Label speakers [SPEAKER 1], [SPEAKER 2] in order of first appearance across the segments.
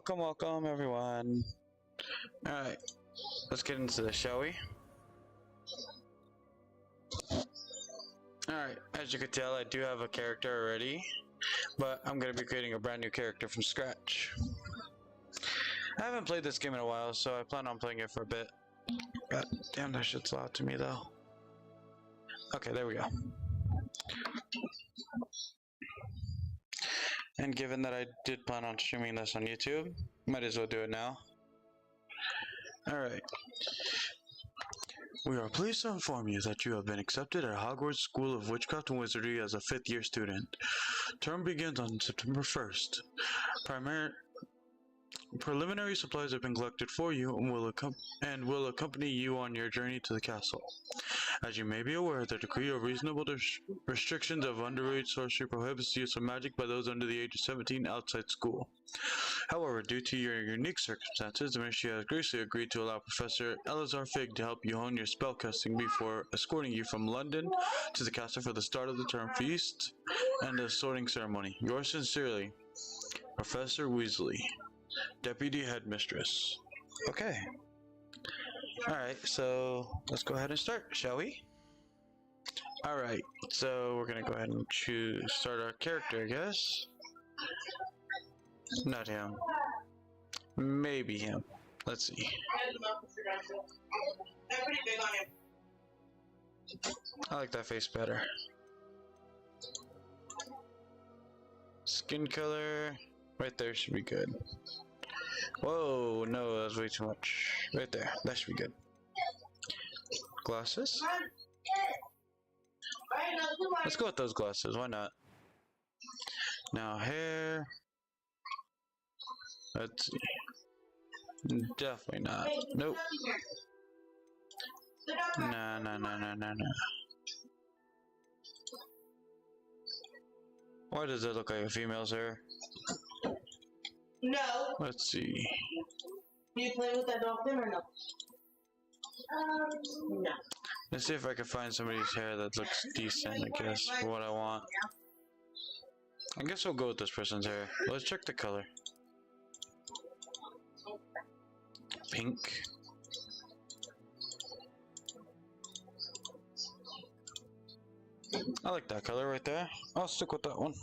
[SPEAKER 1] Welcome, welcome everyone. Alright, let's get into this, shall we? Alright, as you can tell, I do have a character already, but I'm going to be creating a brand new character from scratch. I haven't played this game in a while, so I plan on playing it for a bit. God damn, that shit's loud to me though. Okay, there we go. And given that I did plan on streaming this on YouTube, might as well do it now. Alright. We are pleased to inform you that you have been accepted at Hogwarts School of Witchcraft and Wizardry as a 5th year student. Term begins on September 1st. Preliminary supplies have been collected for you and will accompany you on your journey to the castle. As you may be aware, the decree of reasonable restrictions of underage sorcery prohibits the use of magic by those under the age of 17 outside school. However, due to your unique circumstances, the Ministry has graciously agreed to allow Professor Elazar Fig to help you hone your spellcasting before escorting you from London to the castle for the start of the term feast and the sorting ceremony. Yours sincerely, Professor Weasley, Deputy Headmistress. Okay. Alright, so let's go ahead and start, shall we? Alright, so we're gonna go ahead and start our character, I guess. Not him. Maybe him. Let's see. I like that face better. Skin color, right there should be good. Whoa, no, that was way too much. Right there, that should be good. Glasses? Let's go with those glasses, why not? Now hair. Let's see. Definitely not. Nope. Nah. Why does it look like a female's hair?
[SPEAKER 2] No.
[SPEAKER 1] Let's see.
[SPEAKER 2] Do you play with that dolphin or no? No.
[SPEAKER 1] Let's see if I can find somebody's hair that looks decent, I guess, for what I want. I guess we'll go with this person's hair. Let's check the color. Pink. I like that color right there. I'll stick with that one.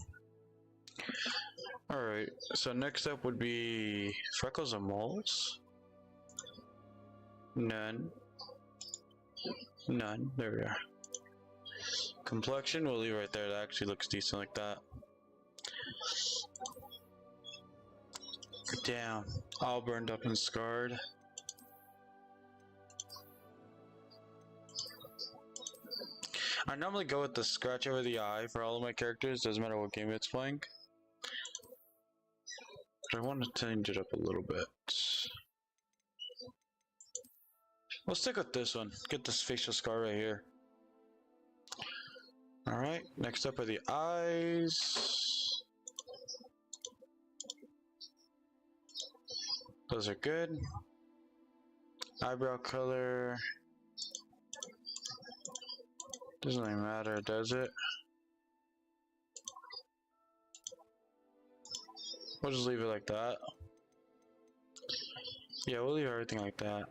[SPEAKER 1] Alright, so next up would be freckles and moles. None. None. There we are. Complexion, we'll leave right there. That actually looks decent like that. Damn. All burned up and scarred. I normally go with the scratch over the eye for all of my characters, doesn't matter what game it's playing. But I want to change it up a little bit. We'll stick with this one. Get this facial scar right here. Alright, next up are the eyes. Those are good. Eyebrow color. Doesn't really matter, does it? We'll just leave it like that. Yeah, we'll leave everything like that.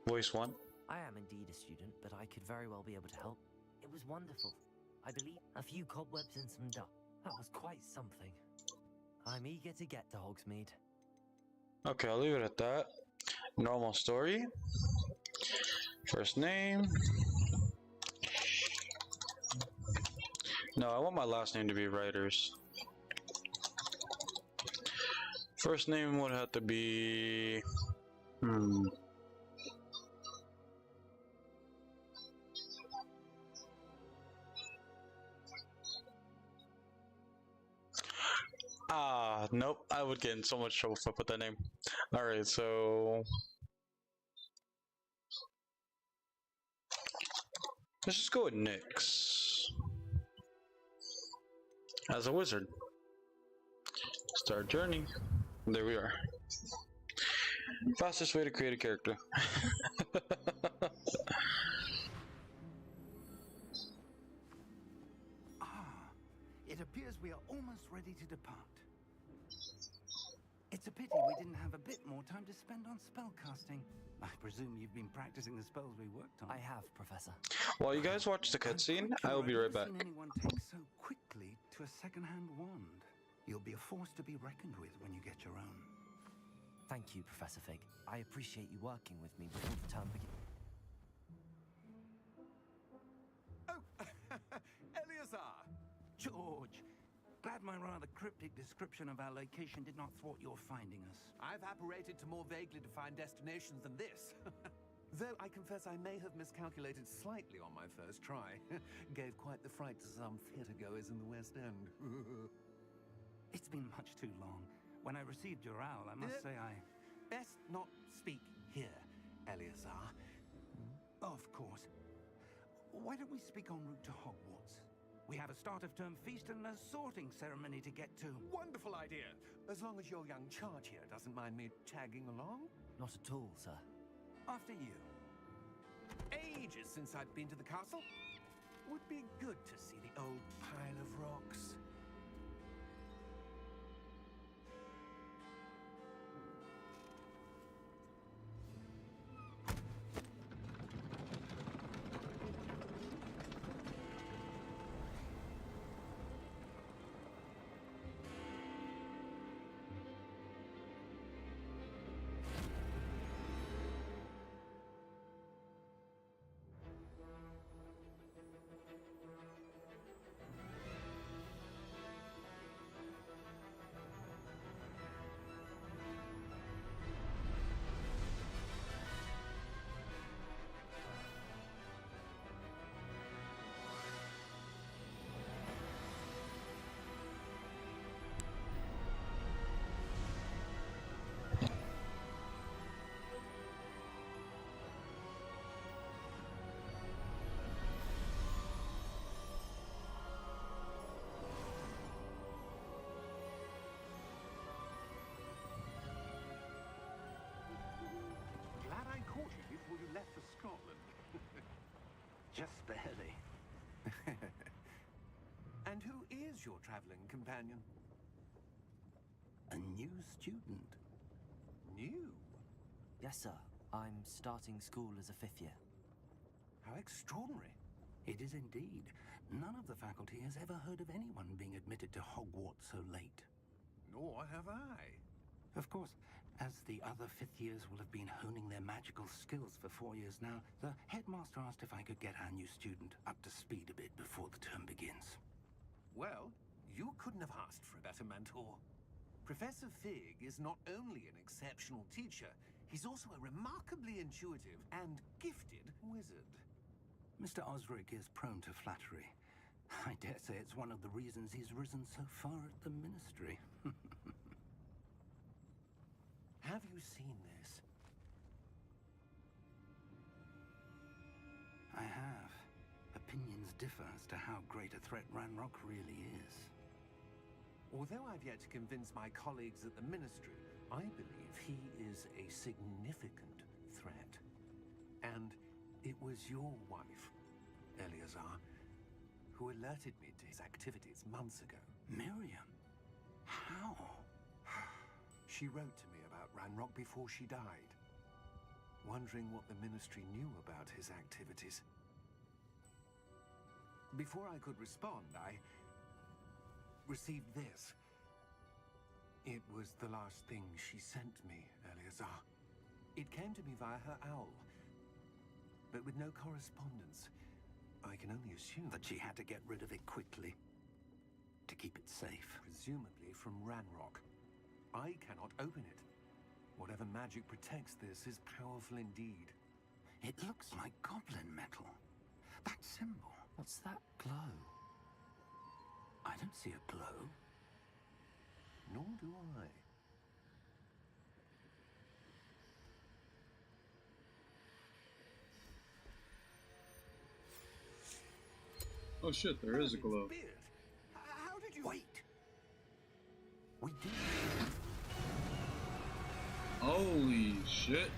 [SPEAKER 1] Voice 1.
[SPEAKER 3] I am indeed a student, but I could very well be able to help. It was wonderful. I believe a few cobwebs and some dust. That was quite something. I'm eager to get to Hogsmeade.
[SPEAKER 1] Okay, I'll leave it at that. Normal story. First name. No, I want my last name to be Riderz. First name would have to be... Nope, I would get in so much trouble if I put that name. Alright, so... let's just go with Nyx. As a wizard. Start journey. There we are. Fastest way to create a character.
[SPEAKER 4] It appears we are almost ready to depart. It's a pity we didn't have a bit more time to spend on spellcasting. I presume you've been practicing the spells we worked on.
[SPEAKER 3] I have, Professor.
[SPEAKER 1] While you guys watch the cutscene, I will be right back.
[SPEAKER 4] I've never seen anyone take so quickly to a second-hand wand. You'll be a force to be reckoned with when you get your own.
[SPEAKER 3] Thank you, Professor Fig. I appreciate you working with me before the term begins.
[SPEAKER 4] Oh, Eleazar! George! Glad my rather cryptic description of our location did not thwart your finding us.
[SPEAKER 5] I've apparated to more vaguely defined destinations than this. Though I confess I may have miscalculated slightly on my first try. Gave quite the fright to some theatre-goers in the West End.
[SPEAKER 4] It's been much too long. When I received your owl, I must say I...
[SPEAKER 5] Best not speak here, Eleazar.
[SPEAKER 4] Of course. Why don't we speak en route to Hogwarts? We have a start-of-term feast and a sorting ceremony to get to.
[SPEAKER 5] Wonderful idea! As long as your young charge here doesn't mind me tagging along.
[SPEAKER 3] Not at all, sir.
[SPEAKER 4] After you.
[SPEAKER 5] Ages since I've been to the castle. Would be good to see the old pile of rocks.
[SPEAKER 4] Before you left for Scotland. Just barely.
[SPEAKER 5] And who is your traveling companion?
[SPEAKER 4] A new student.
[SPEAKER 5] New?
[SPEAKER 3] Yes, sir. I'm starting school as a 5th year.
[SPEAKER 5] How extraordinary.
[SPEAKER 4] It is indeed. None of the faculty has ever heard of anyone being admitted to Hogwarts so late.
[SPEAKER 5] Nor have I.
[SPEAKER 4] Of course, as the other 5th years will have been honing their magical skills for 4 years now, the headmaster asked if I could get our new student up to speed a bit before the term begins.
[SPEAKER 5] Well, you couldn't have asked for a better mentor. Professor Fig is not only an exceptional teacher, he's also a remarkably intuitive and gifted wizard.
[SPEAKER 4] Mr. Osric is prone to flattery. I dare say it's one of the reasons he's risen so far at the Ministry.
[SPEAKER 5] Have you seen this?
[SPEAKER 4] I have. Opinions differ as to how great a threat Ranrock really is.
[SPEAKER 5] Although I've yet to convince my colleagues at the Ministry, I believe he is a significant threat. And it was your wife, Eleazar, who alerted me to his activities months ago.
[SPEAKER 4] Miriam? How?
[SPEAKER 5] She wrote to me about Ranrock before she died, wondering what the Ministry knew about his activities. Before I could respond, I received this. It was the last thing she sent me, Eleazar. It came to me via her owl, but with no correspondence. I can only assume
[SPEAKER 4] That she had to get rid of it quickly, to keep it safe.
[SPEAKER 5] presumably from Ranrock. I cannot open it. Whatever magic protects this is powerful indeed.
[SPEAKER 4] It looks like goblin metal. That symbol.
[SPEAKER 3] What's that glow?
[SPEAKER 4] I don't see a glow.
[SPEAKER 5] Nor do I.
[SPEAKER 6] Oh shit, there is a glow.
[SPEAKER 5] Beard. How did you...
[SPEAKER 4] Wait! We did.
[SPEAKER 6] Holy shit.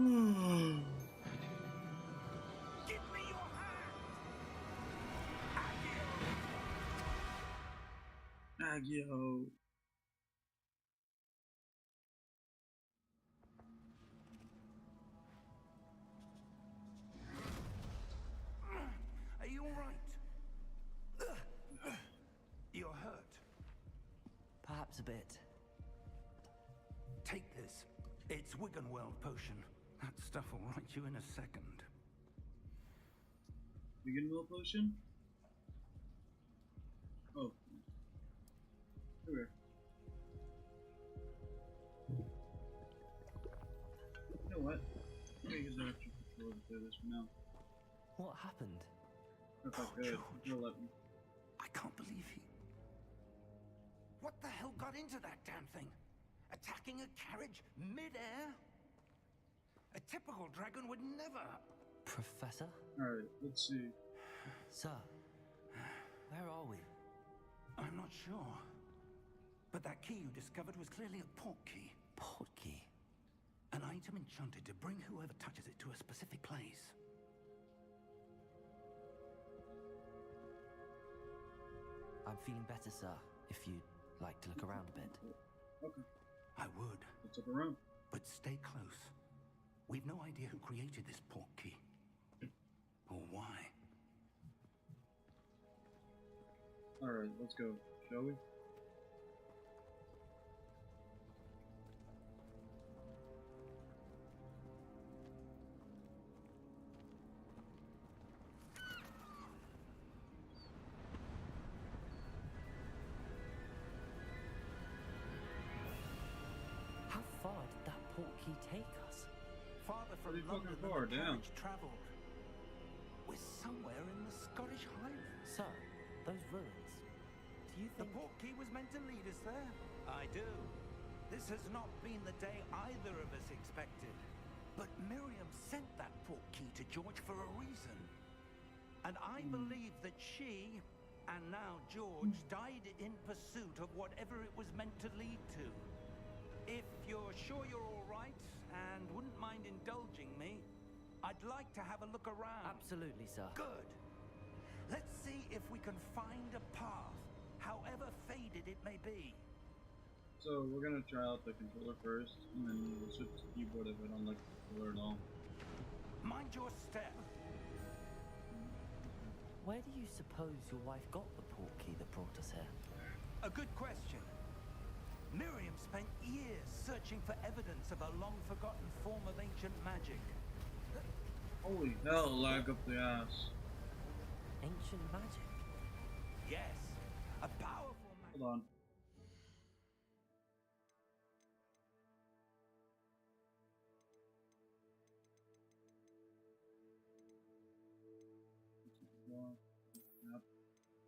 [SPEAKER 4] Give me your hand!
[SPEAKER 6] Agio.
[SPEAKER 4] Are you all right? You're hurt.
[SPEAKER 3] Perhaps a bit.
[SPEAKER 4] Take this. It's Wiggenweld potion. That stuff will right you in a second.
[SPEAKER 6] Vegan milk potion? Oh. Okay. You know what? I'm gonna use that extra control to play this for now.
[SPEAKER 3] What happened?
[SPEAKER 6] If I could, he'll let me.
[SPEAKER 4] I can't believe he... What the hell got into that damn thing? Attacking a carriage mid-air? A typical dragon would never...
[SPEAKER 3] Professor?
[SPEAKER 6] Alright, let's see.
[SPEAKER 3] Sir, where are we?
[SPEAKER 4] I'm not sure. But that key you discovered was clearly a port key.
[SPEAKER 3] Port key?
[SPEAKER 4] An item enchanted to bring whoever touches it to a specific place.
[SPEAKER 3] I'm feeling better, sir, if you'd like to look around a bit.
[SPEAKER 6] Okay,
[SPEAKER 4] I would,
[SPEAKER 6] let's look around.
[SPEAKER 4] but stay close. We've no idea who created this port key. Or why.
[SPEAKER 6] Alright, let's go. Shall we?
[SPEAKER 3] How far did that port key take us?
[SPEAKER 4] Farther from
[SPEAKER 6] Pretty
[SPEAKER 4] London
[SPEAKER 6] fucking
[SPEAKER 4] than
[SPEAKER 6] far
[SPEAKER 4] the
[SPEAKER 6] down.
[SPEAKER 4] carriage travelled. We're somewhere in the Scottish Highlands.
[SPEAKER 3] Sir, those ruins. Do you
[SPEAKER 4] The
[SPEAKER 3] think...
[SPEAKER 4] port key was meant to lead us there? I do. This has not been the day either of us expected. But Miriam sent that port key to George for a reason. And I believe that she, and now George, died in pursuit of whatever it was meant to lead to. If you're sure you're all right, and wouldn't mind indulging me, I'd like to have a look around.
[SPEAKER 3] Absolutely, sir.
[SPEAKER 4] Good. Let's see if we can find a path, however faded it may be.
[SPEAKER 6] So we're gonna try out the controller first, and then we'll switch to keyboard if I don't like the controller at all.
[SPEAKER 4] Mind your step.
[SPEAKER 3] Where do you suppose your wife got the port key that brought us here?
[SPEAKER 4] A good question. Miriam spent years searching for evidence of a long-forgotten form of ancient magic.
[SPEAKER 6] Holy hell, lag up the ass.
[SPEAKER 3] Ancient magic?
[SPEAKER 4] Yes, a powerful magic.
[SPEAKER 6] Hold on.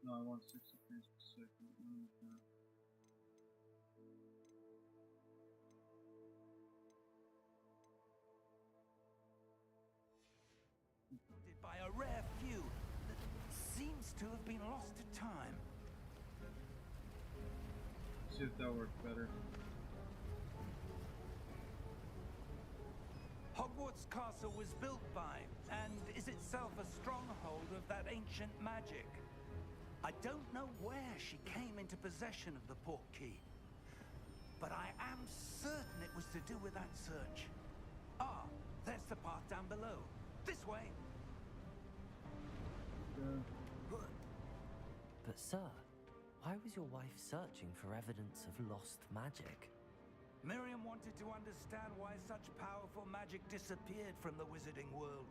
[SPEAKER 6] No, I want 60 frames per second.
[SPEAKER 4] By a rare few that seems to have been lost to time.
[SPEAKER 6] See if that works better.
[SPEAKER 4] Hogwarts Castle was built by, and is itself a stronghold of that ancient magic. I don't know where she came into possession of the port key, but I am certain it was to do with that search. Ah, there's the path down below. This way.
[SPEAKER 3] But sir, why was your wife searching for evidence of lost magic?
[SPEAKER 4] Miriam wanted to understand why such powerful magic disappeared from the wizarding world.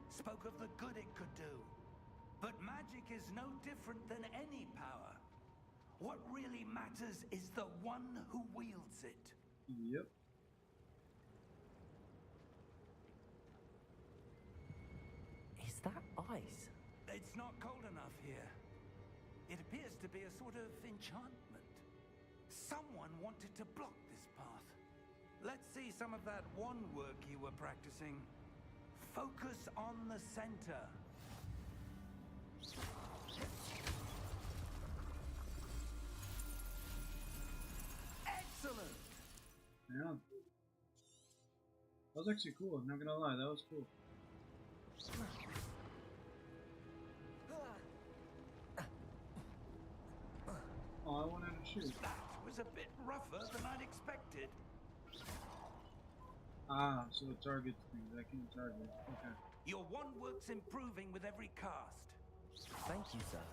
[SPEAKER 4] Spoke of the good it could do. But magic is no different than any power. What really matters is the one who wields it.
[SPEAKER 6] Yep.
[SPEAKER 3] Is that ice?
[SPEAKER 4] It's not cold enough here. It appears to be a sort of enchantment. Someone wanted to block this path. Let's see some of that wand work you were practicing. Focus on the center. Excellent!
[SPEAKER 6] Yeah. That was actually cool, I'm not gonna lie, that was cool. Oh, I wanted to shoot.
[SPEAKER 4] That was a bit rougher than I'd expected.
[SPEAKER 6] Ah, so it targets things, I can target. Okay.
[SPEAKER 4] Your wand works improving with every cast.
[SPEAKER 3] Thank you, sir.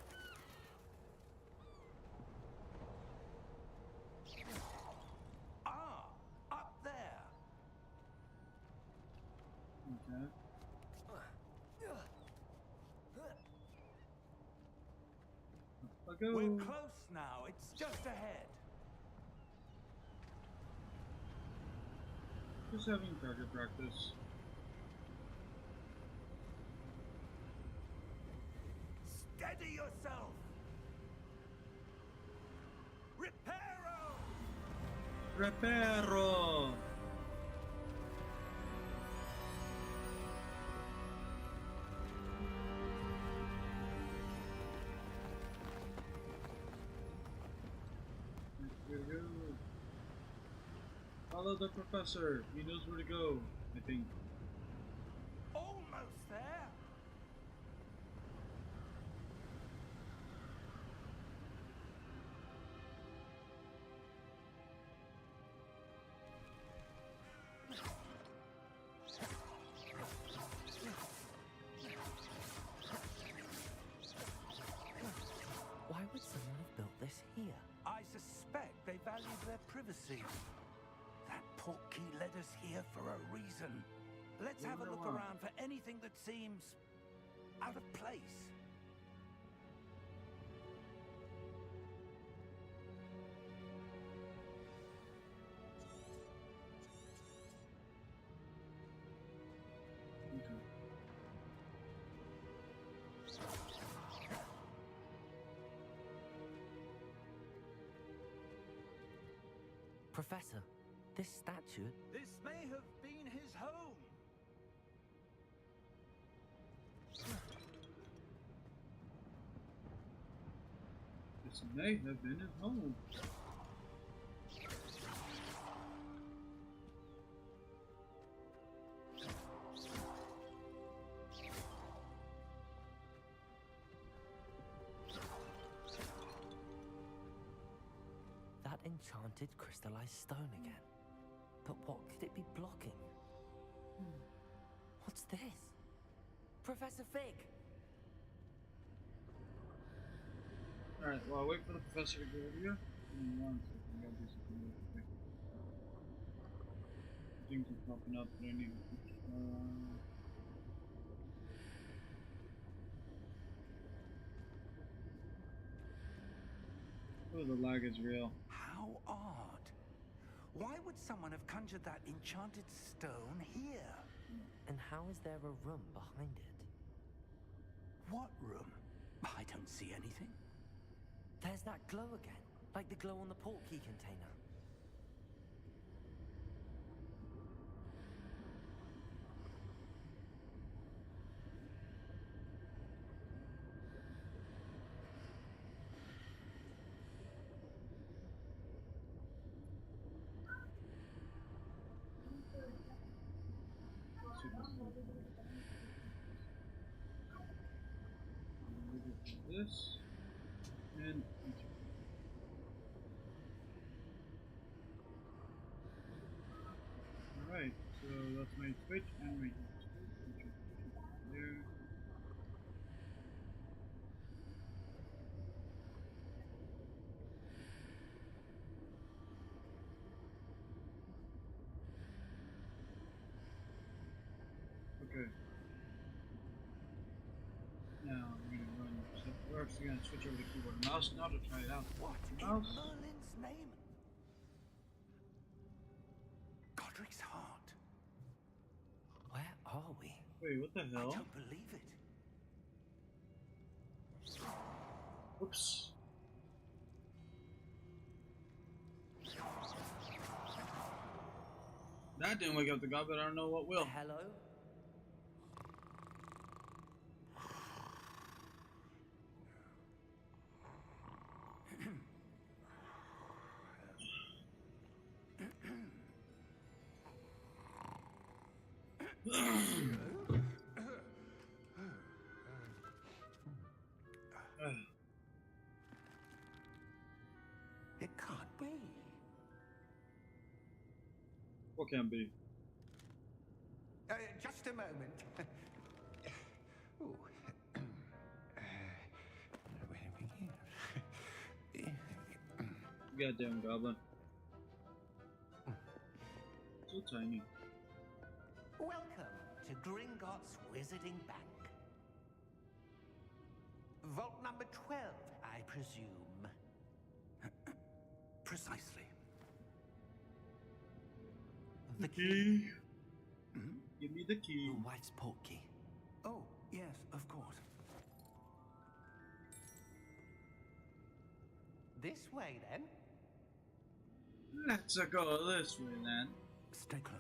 [SPEAKER 4] Ah, up there.
[SPEAKER 6] Okay. Up I go.
[SPEAKER 4] We're close now. It's just ahead.
[SPEAKER 6] Just having target practice.
[SPEAKER 4] Steady yourself. Reparo.
[SPEAKER 6] Reparo! Where to go? Follow the professor. He knows where to go, I think.
[SPEAKER 4] Almost there.
[SPEAKER 3] Why would someone have built this here?
[SPEAKER 4] I suspect they valued their privacy. That portkey led us here for a reason. Let's have a look around for anything that seems out of place.
[SPEAKER 6] Okay.
[SPEAKER 3] Professor, this statue...
[SPEAKER 4] This may have been his home.
[SPEAKER 6] This may have been his home.
[SPEAKER 3] That enchanted crystallized stone again. But what could it be blocking? What's this? Professor Fig!
[SPEAKER 6] Alright, well, I'll wait for the professor to go over here. Give me 1 second, I gotta do something real quick. Things are popping up that I need to fix. Oh, the lag is real.
[SPEAKER 4] How odd. Why would someone have conjured that enchanted stone here?
[SPEAKER 3] And how is there a room behind it?
[SPEAKER 4] What room? I don't see anything.
[SPEAKER 3] There's that glow again, like the glow on the portkey container.
[SPEAKER 6] Let's see if this and enter. Alright, so that's my switch and my switch there. Okay. Now I'm gonna run. So we're actually gonna switch over to keyboard and mouse now to try it out.
[SPEAKER 4] What in
[SPEAKER 6] Mouse.
[SPEAKER 4] Merlin's name? Godric's heart.
[SPEAKER 3] Where are we?
[SPEAKER 6] Wait, what the
[SPEAKER 4] I
[SPEAKER 6] hell?
[SPEAKER 4] don't believe it.
[SPEAKER 6] Oops. That didn't wake up the god, but I don't know what will.
[SPEAKER 3] Hello?
[SPEAKER 5] It can't be.
[SPEAKER 6] What can be?
[SPEAKER 5] Just a moment. Ooh. Where do we begin?
[SPEAKER 6] Goddamn goblin. So tiny.
[SPEAKER 4] Welcome to Gringotts Wizarding Bank. Vault number 12, I presume.
[SPEAKER 5] Precisely.
[SPEAKER 3] The
[SPEAKER 6] Key. Give me the key.
[SPEAKER 3] Your wife's portkey.
[SPEAKER 5] Oh, yes, of course.
[SPEAKER 4] This way, then.
[SPEAKER 6] Let's go this way then.
[SPEAKER 5] Stay close.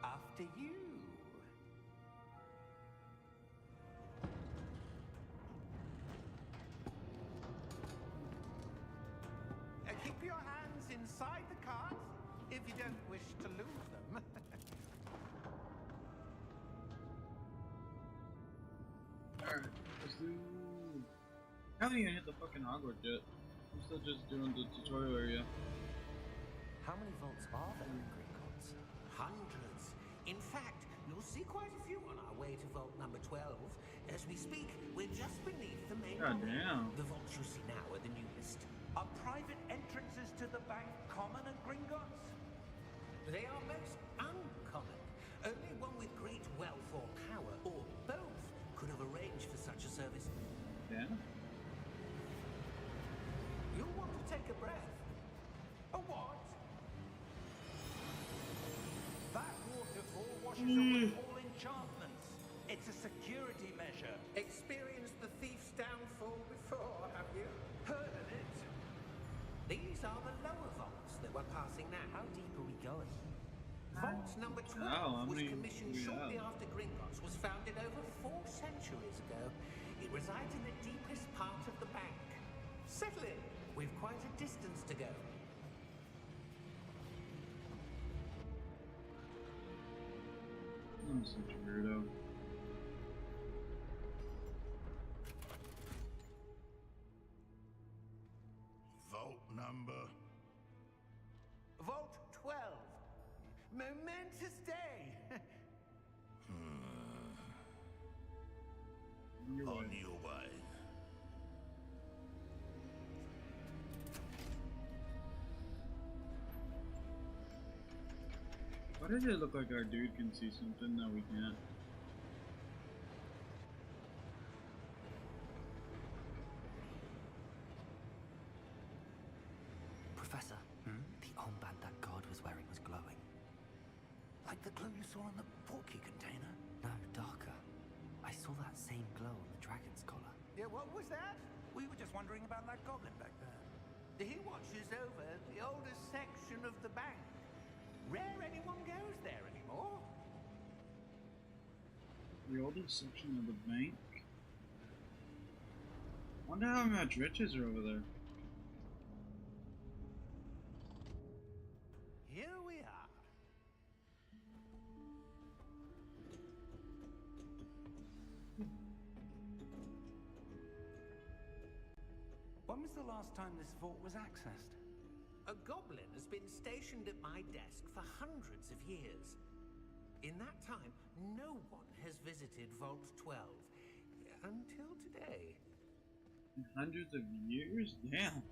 [SPEAKER 4] After you. Keep your hands inside the carts if you don't wish to lose them.
[SPEAKER 6] Alright, let's do. I haven't even hit the fucking Hogwarts yet. I'm still just doing the tutorial area.
[SPEAKER 3] How many vaults are there in Gringotts?
[SPEAKER 4] Hundreds. In fact, you'll see quite a few on our way to vault number 12. As we speak, we're just beneath the main
[SPEAKER 6] God
[SPEAKER 4] hall.
[SPEAKER 6] damn.
[SPEAKER 4] The vaults you see now are the newest. Are private entrances to the bank common at Gringotts? They are most uncommon. Only one with great wealth or power, or both, could have arranged for such a service.
[SPEAKER 6] Yeah.
[SPEAKER 4] You'll want to take a breath. A what? That waterfall washes away all enchantments. It's a security measure. Experienced the thief's downfall before, have you? Heard of it? These are the lower vaults that we're passing now.
[SPEAKER 3] How deep are we going?
[SPEAKER 4] Vault number 12
[SPEAKER 6] how
[SPEAKER 4] was
[SPEAKER 6] many
[SPEAKER 4] commissioned
[SPEAKER 6] do we
[SPEAKER 4] shortly
[SPEAKER 6] have?
[SPEAKER 4] after Gringotts was founded over 4 centuries ago. It resides in the deepest part of the bank. Settle in. We've quite a distance to go.
[SPEAKER 6] I'm such a weirdo.
[SPEAKER 7] Vault number.
[SPEAKER 4] Vault 12. Momentous day.
[SPEAKER 6] You're
[SPEAKER 7] On
[SPEAKER 6] right.
[SPEAKER 7] your way.
[SPEAKER 6] Why does it look like our dude can see something that we can't?
[SPEAKER 3] Professor, the armband that guard was wearing was glowing.
[SPEAKER 5] Like the glow you saw on the portkey container?
[SPEAKER 3] No, darker. I saw that same glow on the dragon's collar.
[SPEAKER 4] Yeah, what was that?
[SPEAKER 5] We were just wondering about that goblin back there.
[SPEAKER 4] He watches over the oldest section of the bank. Rare anyone goes there anymore.
[SPEAKER 6] The oldest section of the bank? Wonder how much riches are over there.
[SPEAKER 4] Here we are.
[SPEAKER 5] When was the last time this vault was accessed?
[SPEAKER 4] A goblin has been stationed at my desk for hundreds of years. In that time, no one has visited Vault 12. Until today.
[SPEAKER 6] Hundreds of years? Damn.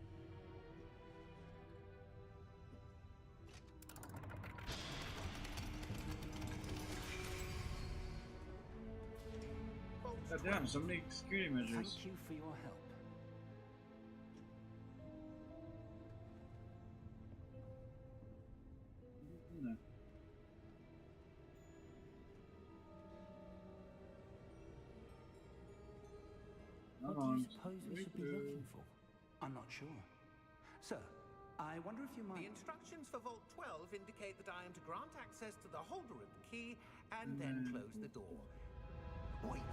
[SPEAKER 4] Vault
[SPEAKER 6] God damn, so many security measures.
[SPEAKER 5] Thank you for your help.
[SPEAKER 6] No.
[SPEAKER 3] What do you suppose we should be looking for?
[SPEAKER 5] I'm not sure. Sir, I wonder if you
[SPEAKER 4] The
[SPEAKER 5] might...
[SPEAKER 4] instructions for Vault 12 indicate that I am to grant access to the holder of the key and then close the door.
[SPEAKER 5] Wait!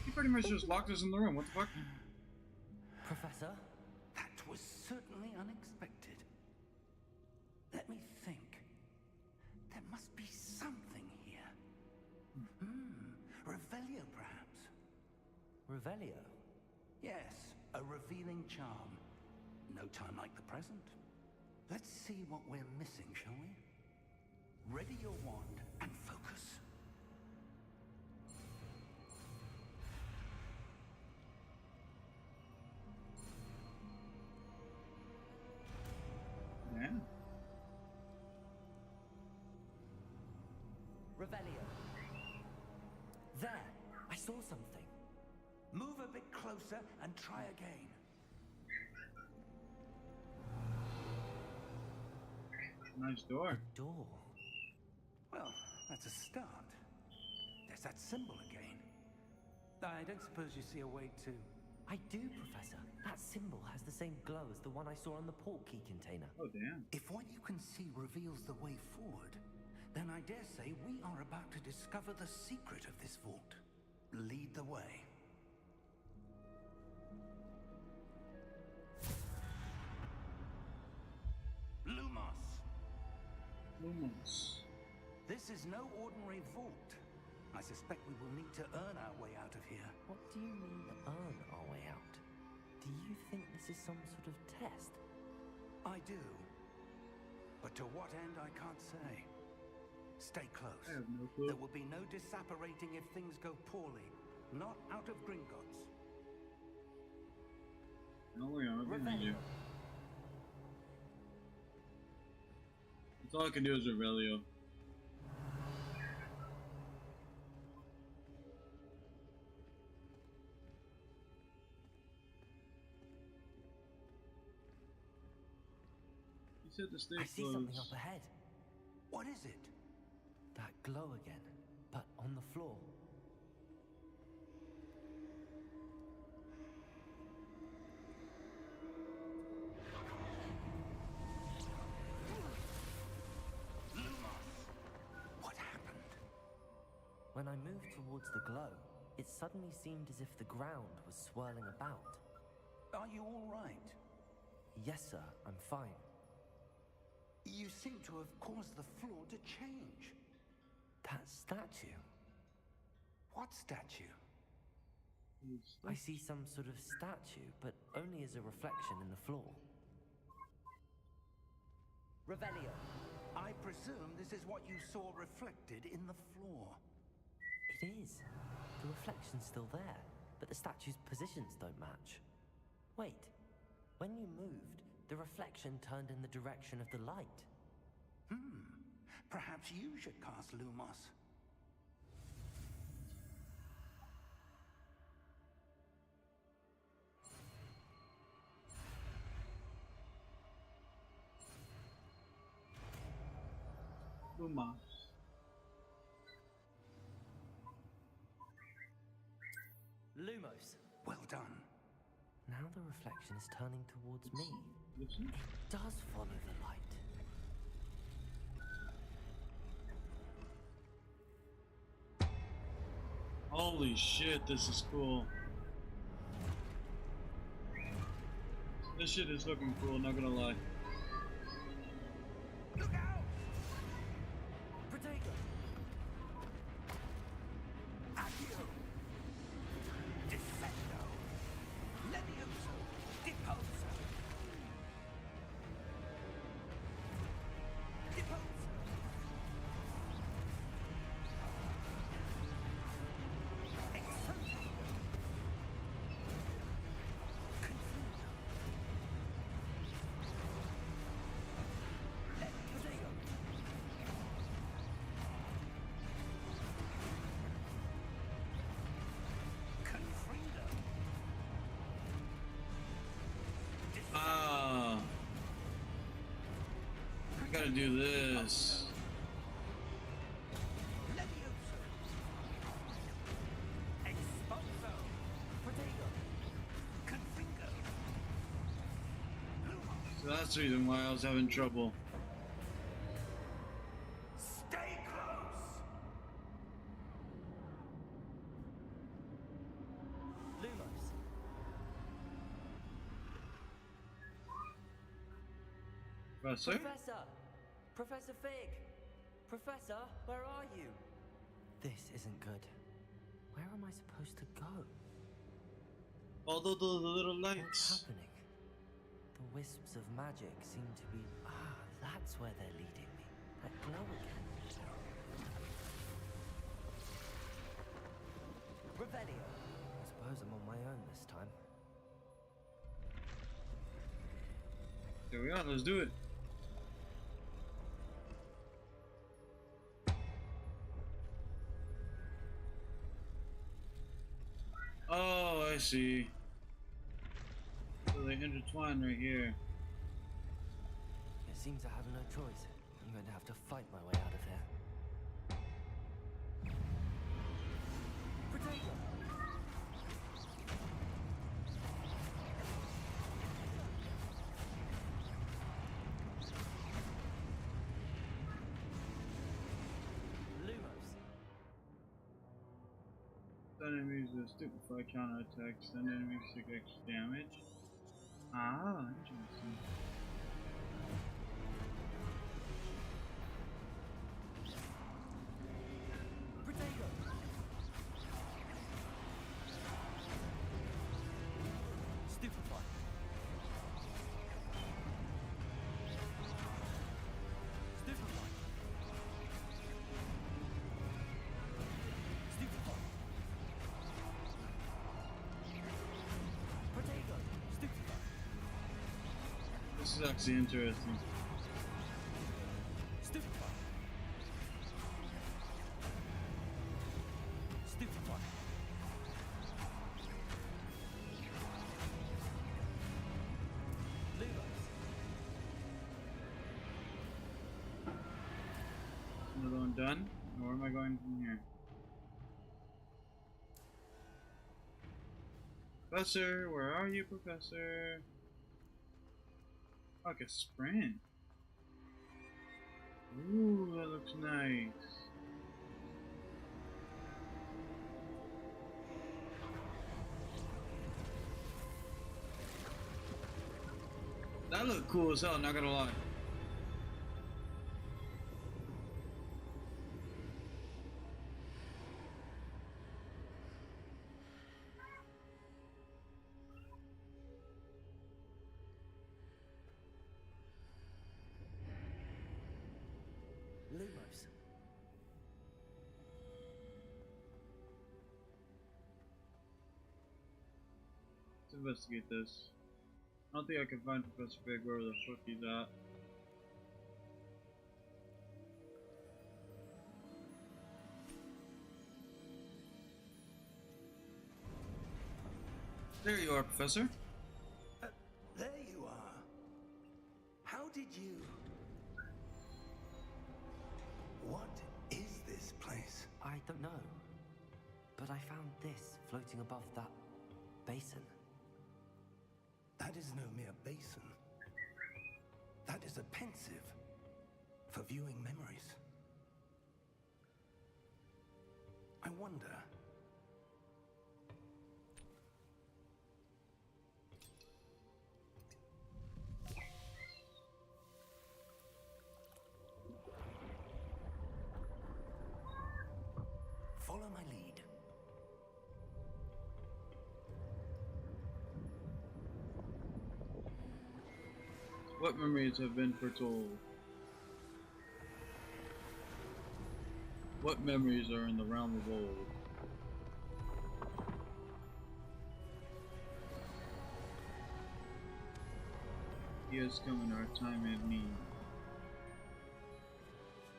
[SPEAKER 6] He pretty much just locked us in the room. What the fuck?
[SPEAKER 3] Professor?
[SPEAKER 4] That was certainly unexpected. Let me think. There must be something here. Revelio, perhaps.
[SPEAKER 3] Revelio?
[SPEAKER 4] Yes, a revealing charm. No time like the present. Let's see what we're missing, shall we? Ready your wand and focus.
[SPEAKER 6] Yeah.
[SPEAKER 3] Revelio. There! I saw something.
[SPEAKER 4] Move a bit closer and try again.
[SPEAKER 6] Nice door.
[SPEAKER 3] Door.
[SPEAKER 4] Well, that's a start. There's that symbol again. I don't suppose you see a way to...
[SPEAKER 3] I do, Professor. That symbol has the same glow as the one I saw on the port key container.
[SPEAKER 6] Oh, damn.
[SPEAKER 4] If what you can see reveals the way forward, then I dare say we are about to discover the secret of this vault. Lead the way. Lumos!
[SPEAKER 6] Lumos.
[SPEAKER 4] This is no ordinary vault. I suspect we will need to earn our way out of here.
[SPEAKER 3] What do you mean, earn our way out? Do you think this is some sort of test?
[SPEAKER 4] I do. But to what end, I can't say. Stay close.
[SPEAKER 6] I have no clue.
[SPEAKER 4] There will be no disapparating if things go poorly. Not out of Gringotts.
[SPEAKER 6] Don't worry, I'm behind you. That's all I can do is Revelio. You said to stay
[SPEAKER 3] I see
[SPEAKER 6] close.
[SPEAKER 3] something up ahead.
[SPEAKER 4] What is it?
[SPEAKER 3] That glow again, but on the floor.
[SPEAKER 4] What happened?
[SPEAKER 3] When I moved towards the glow, it suddenly seemed as if the ground was swirling about.
[SPEAKER 4] Are you all right?
[SPEAKER 3] Yes, sir, I'm fine.
[SPEAKER 4] You seem to have caused the floor to change.
[SPEAKER 3] That statue.
[SPEAKER 4] What statue?
[SPEAKER 3] I see some sort of statue, but only as a reflection in the floor. Revelio.
[SPEAKER 4] I presume this is what you saw reflected in the floor.
[SPEAKER 3] It is. The reflection's still there, but the statue's positions don't match. Wait. When you moved, the reflection turned in the direction of the light.
[SPEAKER 4] Perhaps you should cast Lumos.
[SPEAKER 6] Lumos.
[SPEAKER 3] Lumos.
[SPEAKER 4] Well done.
[SPEAKER 3] Now the reflection is turning towards me.
[SPEAKER 6] Listen.
[SPEAKER 3] It does follow the light.
[SPEAKER 6] Holy shit, this is cool. This shit is fucking cool, not gonna lie.
[SPEAKER 4] Look out!
[SPEAKER 3] Protego!
[SPEAKER 4] Accio! Defendo! Levioso! Deposo! Deposo! Excelso! Confuso! Levioso! Confrido!
[SPEAKER 6] Ah. I gotta do this.
[SPEAKER 4] Levioso! Expulso!
[SPEAKER 3] Protego!
[SPEAKER 4] Confringo! Lumos!
[SPEAKER 6] So that's the reason why I was having trouble.
[SPEAKER 4] Stay close!
[SPEAKER 6] Professor?
[SPEAKER 3] Professor Fig! Professor, where are you? This isn't good. Where am I supposed to go?
[SPEAKER 6] Although the little
[SPEAKER 3] What's
[SPEAKER 6] lights.
[SPEAKER 3] happening? The wisps of magic seem to be... Ah, that's where they're leading me. That glow again. Revelio. I suppose I'm on my own this time.
[SPEAKER 6] Here we are, let's do it. Oh, I see. So they intertwine right here.
[SPEAKER 3] It seems I have no choice. I'm going to have to fight my way out of here. Potato! Lumos.
[SPEAKER 6] Stun enemies with stupefy counterattack. Stun enemies take extra damage. Ah, interesting.
[SPEAKER 3] Potato! Stupefy. Stupefy. Stupefy. Potato. Stupefy.
[SPEAKER 6] This is actually interesting.
[SPEAKER 3] Stupefy. Stupefy. Lumos.
[SPEAKER 6] Another one done. Where am I going from here? Professor, where are you, Professor? Like a sprint. Ooh, that looks nice. That looked cool as hell, not gonna lie.
[SPEAKER 3] Lumos.
[SPEAKER 6] Let's investigate this. I don't think I can find Professor Big where the fuck he's at. There you are, Professor.
[SPEAKER 4] There you are. How did you... What is this place?
[SPEAKER 3] I don't know. But I found this floating above that basin.
[SPEAKER 4] That is no mere basin. That is a pensive for viewing memories. I wonder... Follow my lead.
[SPEAKER 6] What memories have been foretold? What memories are in the realm of old? He has come in our time of need.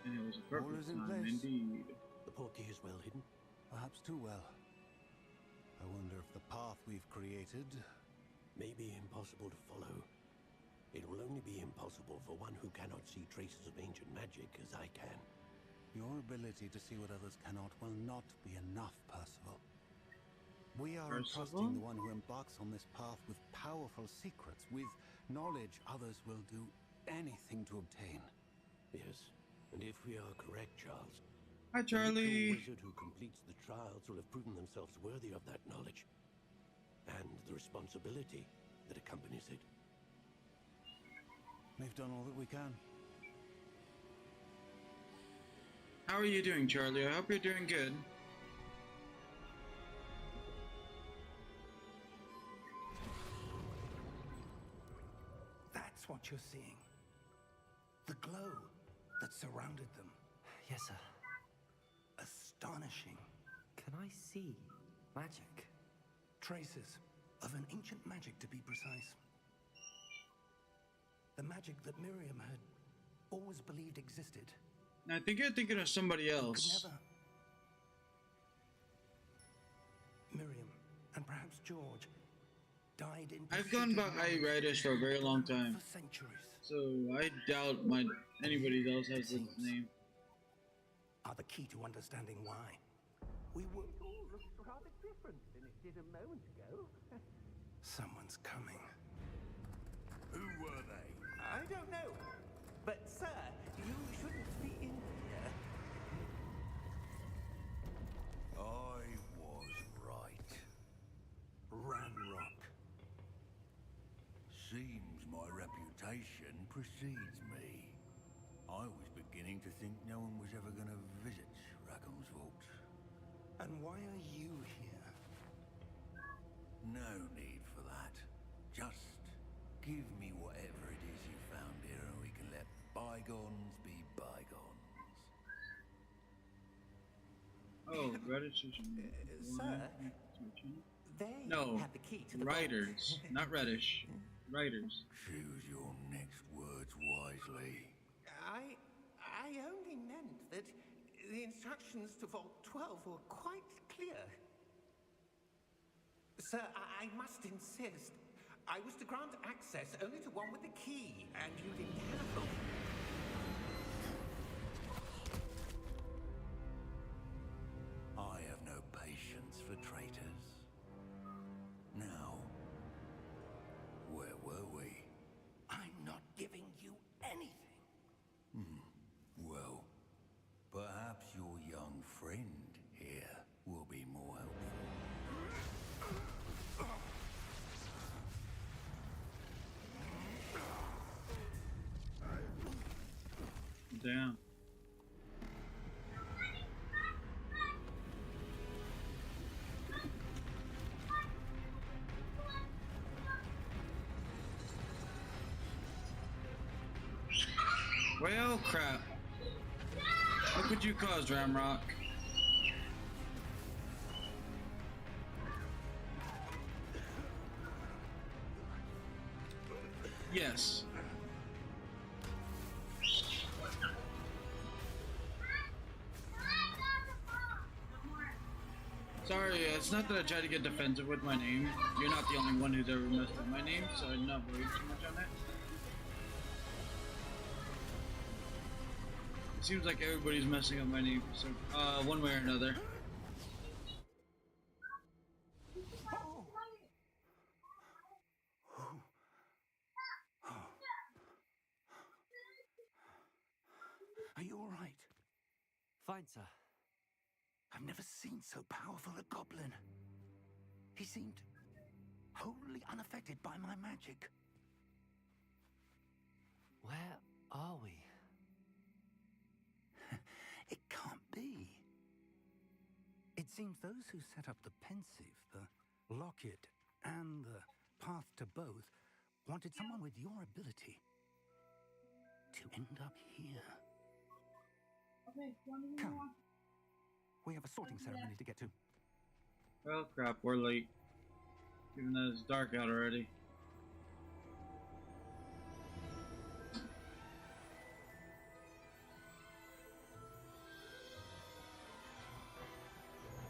[SPEAKER 6] And it was a
[SPEAKER 8] All
[SPEAKER 6] perfect
[SPEAKER 8] is in
[SPEAKER 6] time
[SPEAKER 8] place.
[SPEAKER 6] indeed.
[SPEAKER 4] The portkey is well hidden.
[SPEAKER 8] Perhaps too well. I wonder if the path we've created...
[SPEAKER 9] May be impossible to follow. It will only be impossible for one who cannot see traces of ancient magic as I can.
[SPEAKER 8] Your ability to see what others cannot will not be enough, Percival. We are entrusting the one who embarks on this path with powerful secrets, with knowledge others will do anything to obtain.
[SPEAKER 9] Yes, and if we are correct, Charles,
[SPEAKER 6] Hi,
[SPEAKER 9] the
[SPEAKER 6] Charlie.
[SPEAKER 9] wizard who completes the trials will have proven themselves worthy of that knowledge, and the responsibility that accompanies it.
[SPEAKER 8] We've done all that we can.
[SPEAKER 6] How are you doing, Charlie? I hope you're doing good.
[SPEAKER 4] That's what you're seeing. The glow that surrounded them.
[SPEAKER 3] Yes, sir.
[SPEAKER 4] Astonishing.
[SPEAKER 3] Can I see magic?
[SPEAKER 4] Traces of an ancient magic, to be precise. The magic that Miriam had always believed existed.
[SPEAKER 6] I think you're thinking of somebody
[SPEAKER 4] Could
[SPEAKER 6] else.
[SPEAKER 4] never. Miriam, and perhaps George, died in
[SPEAKER 6] I've
[SPEAKER 4] pursuit
[SPEAKER 6] gone
[SPEAKER 4] of
[SPEAKER 6] by
[SPEAKER 4] knowledge
[SPEAKER 6] Riderz for a very long time,
[SPEAKER 4] for centuries.
[SPEAKER 6] so I doubt anybody else has his name.
[SPEAKER 4] Are the key to understanding why. We were
[SPEAKER 9] All looks rather different than it did a moment ago.
[SPEAKER 4] Someone's coming.
[SPEAKER 7] Who were they?
[SPEAKER 4] I don't know. But, sir, you shouldn't be in here.
[SPEAKER 7] I was right.
[SPEAKER 4] Ranrock.
[SPEAKER 7] Seems my reputation precedes me. I was beginning to think no one was ever going to visit Rackham's vault.
[SPEAKER 4] And why are you here?
[SPEAKER 7] No need for that. Just give me whatever it is you found here and we can let bygones be bygones.
[SPEAKER 6] Oh, Reddish.
[SPEAKER 4] Sir, they
[SPEAKER 6] No,
[SPEAKER 4] have the key to the
[SPEAKER 6] Riderz,
[SPEAKER 4] vault.
[SPEAKER 6] not Reddish. Riderz.
[SPEAKER 7] Choose your next words wisely.
[SPEAKER 9] I only meant that the instructions to Vault 12 were quite clear. Sir, I must insist. I was to grant access only to one with the key, and you didn't have them.
[SPEAKER 7] I have no patience for traitors. Now, where were we?
[SPEAKER 4] I'm not giving you anything.
[SPEAKER 7] Well, perhaps your young friend here will be more helpful.
[SPEAKER 6] Damn. Well, crap. What could you cause, Ramrock? Yes. Sorry, it's not that I try to get defensive with my name. You're not the only one who's ever messed with my name, so I'm not worried too much on that. It seems like everybody's messing up my name, so one way or another.
[SPEAKER 4] Are you all right?
[SPEAKER 3] Fine, sir.
[SPEAKER 4] I've never seen so powerful a goblin. He seemed wholly unaffected by my magic.
[SPEAKER 3] Where are we?
[SPEAKER 4] It can't be. It seems those who set up the pensive, the locket, and the path to both wanted someone with your ability to end up here. Come. We have a sorting ceremony to get to.
[SPEAKER 6] Well, crap, we're late. Even though it's dark out already.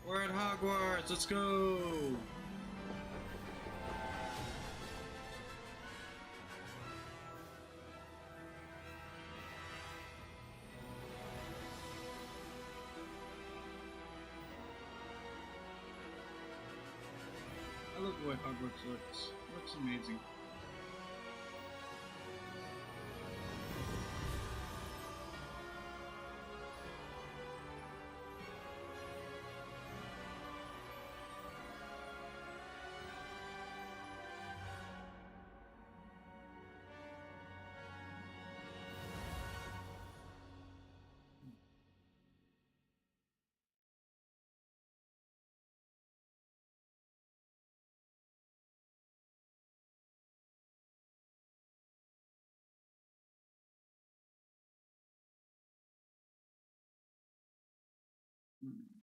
[SPEAKER 6] We're at Hogwarts, let's go! I love the way Hogwarts looks. It looks amazing.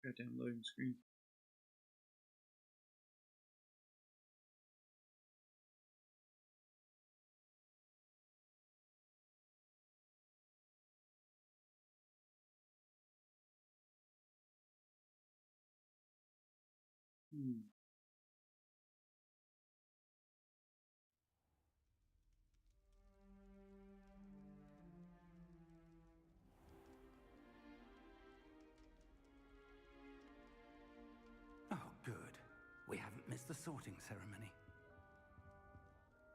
[SPEAKER 6] Goddamn loading screen.
[SPEAKER 4] Oh, good. We haven't missed the sorting ceremony.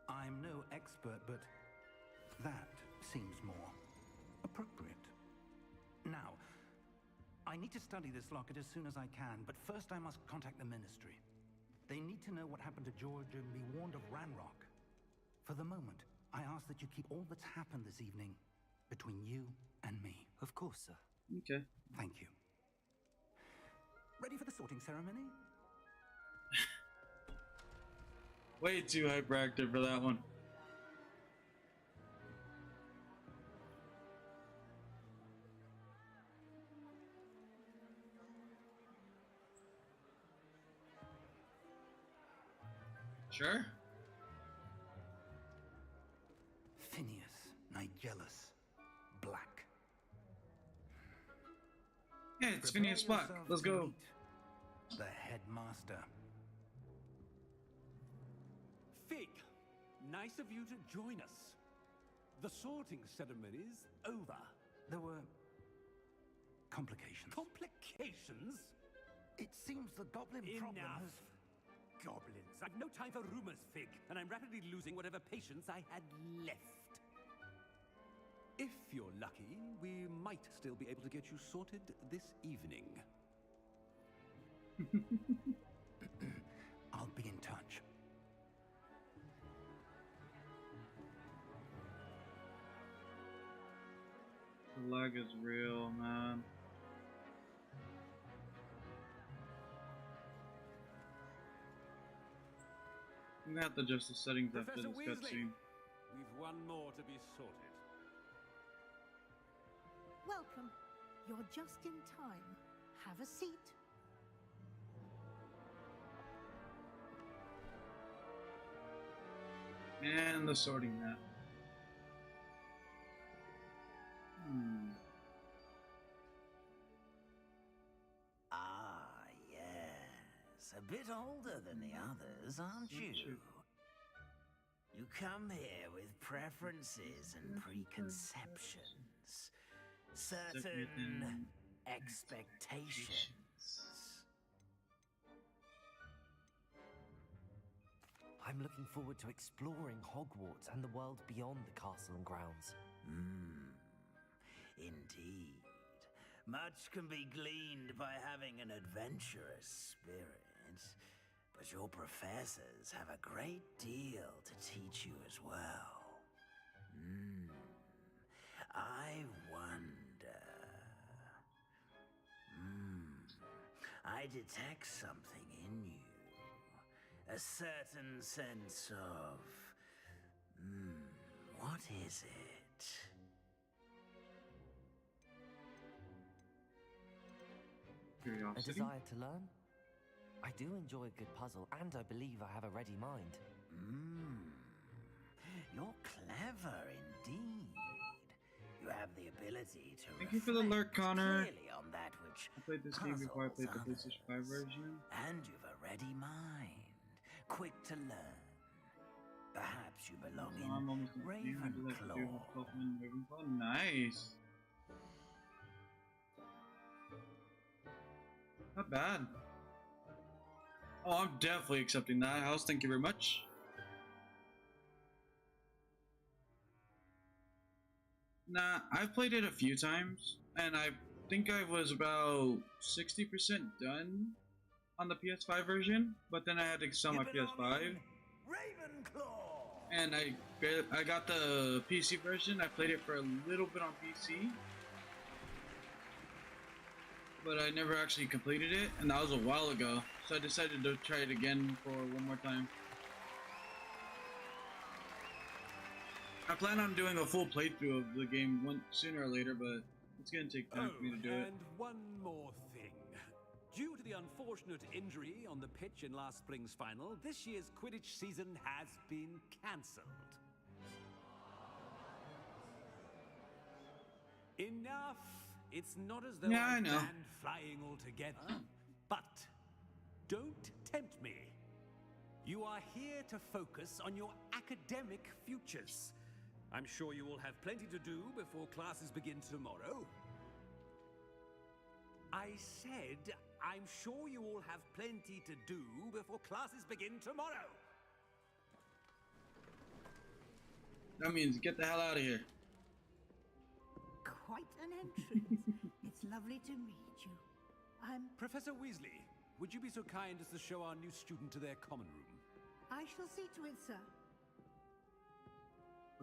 [SPEAKER 4] I'm no expert, but that seems more appropriate. Now, I need to study this locket as soon as I can, but first I must contact the Ministry. They need to know what happened to George and be warned of Ranrock. For the moment, I ask that you keep all that's happened this evening between you and me.
[SPEAKER 3] Of course, sir.
[SPEAKER 6] Okay.
[SPEAKER 4] Thank you. Ready for the sorting ceremony?
[SPEAKER 6] Way too hyperactive for that one. Sure.
[SPEAKER 4] Phineas, Nigellus, Black.
[SPEAKER 6] Yeah, it's
[SPEAKER 4] Prepare
[SPEAKER 6] Phineas Black.
[SPEAKER 4] yourself
[SPEAKER 6] Let's
[SPEAKER 4] to
[SPEAKER 6] go.
[SPEAKER 4] meet the headmaster.
[SPEAKER 5] Fig, nice of you to join us. The sorting ceremony's over.
[SPEAKER 4] There were complications.
[SPEAKER 5] Complications?
[SPEAKER 4] It seems the goblin problem
[SPEAKER 5] Enough.
[SPEAKER 4] has...
[SPEAKER 5] Goblins. I've no time for rumors, Fig, and I'm rapidly losing whatever patience I had left. If you're lucky, we might still be able to get you sorted this evening.
[SPEAKER 4] I'll be in touch.
[SPEAKER 6] The lag is real, man. I'm gonna have to adjust the settings after
[SPEAKER 5] Professor
[SPEAKER 6] this
[SPEAKER 5] Weasley,
[SPEAKER 6] cutscene.
[SPEAKER 5] we've one more to be sorted.
[SPEAKER 10] Welcome. You're just in time. Have a seat.
[SPEAKER 6] And the sorting hat.
[SPEAKER 11] Ah, yes. A bit older than the others, aren't you? You come here with preferences and preconceptions. Certain expectations.
[SPEAKER 3] I'm looking forward to exploring Hogwarts and the world beyond the castle and grounds.
[SPEAKER 11] Indeed. Much can be gleaned by having an adventurous spirit, but your professors have a great deal to teach you as well. I wonder... I detect something in you. A certain sense of... what is it?
[SPEAKER 3] A
[SPEAKER 6] Curiosity?
[SPEAKER 3] desire to learn? I do enjoy a good puzzle, and I believe I have a ready mind.
[SPEAKER 11] You're clever indeed. You have the ability to
[SPEAKER 6] Thank you for the lurk, Connor.
[SPEAKER 11] clearly on that which
[SPEAKER 6] I played this game before I played the
[SPEAKER 11] puzzles
[SPEAKER 6] PlayStation 5 version.
[SPEAKER 11] and you've a ready mind, quick to learn. Perhaps you belong
[SPEAKER 6] So I'm almost
[SPEAKER 11] in
[SPEAKER 6] at the end. I do like to do
[SPEAKER 11] Ravenclaw.
[SPEAKER 6] have Pokemon Ravenclaw. Nice. Not bad. Oh, I'm definitely accepting that house. Thank you very much. Nah, I've played it a few times, and I think I was about 60% done on the PS5 version, but then I had to sell my PS5,
[SPEAKER 11] Ravenclaw!
[SPEAKER 6] and I got the PC version. I played it for a little bit on PC, but I never actually completed it, and that was a while ago, so I decided to try it again for one more time. I plan on doing a full playthrough of the game sooner or later, but it's gonna take time for me to do it.
[SPEAKER 5] And one more thing. Due to the unfortunate injury on the pitch in last spring's final, this year's Quidditch season has been cancelled. Enough! It's not as though
[SPEAKER 6] Yeah, I
[SPEAKER 5] I've
[SPEAKER 6] know.
[SPEAKER 5] banned flying altogether. But don't tempt me. You are here to focus on your academic futures. I'm sure you will have plenty to do before classes begin tomorrow. I said, I'm sure you all have plenty to do before classes begin tomorrow.
[SPEAKER 6] That means get the hell out of here.
[SPEAKER 10] Quite an entrance. It's lovely to meet you. I'm...
[SPEAKER 5] Professor Weasley, would you be so kind as to show our new student to their common room?
[SPEAKER 10] I shall see to it, sir.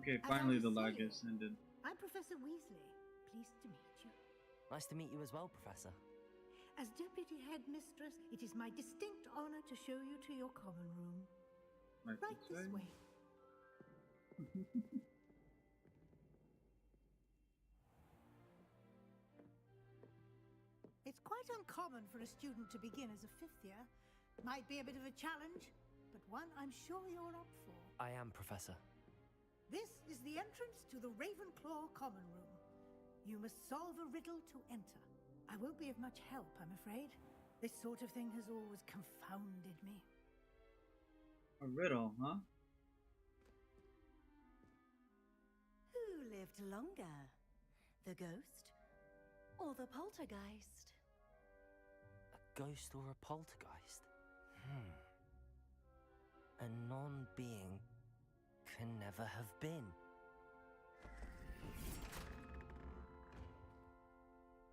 [SPEAKER 6] Okay,
[SPEAKER 10] As I
[SPEAKER 6] finally
[SPEAKER 10] was
[SPEAKER 6] the lag
[SPEAKER 10] saying,
[SPEAKER 6] has ended.
[SPEAKER 10] I'm Professor Weasley. Pleased to meet you.
[SPEAKER 3] Nice to meet you as well, Professor.
[SPEAKER 10] As Deputy Headmistress, it is my distinct honor to show you to your common room. Right this way. It's quite uncommon for a student to begin as a fifth year. Might be a bit of a challenge, but one I'm sure you're up for.
[SPEAKER 3] I am, Professor.
[SPEAKER 10] This is the entrance to the Ravenclaw common room. You must solve a riddle to enter. I won't be of much help, I'm afraid. This sort of thing has always confounded me.
[SPEAKER 6] A riddle, huh?
[SPEAKER 12] Who lived longer? The ghost or the poltergeist?
[SPEAKER 3] A ghost or a poltergeist? A non-being can never have been.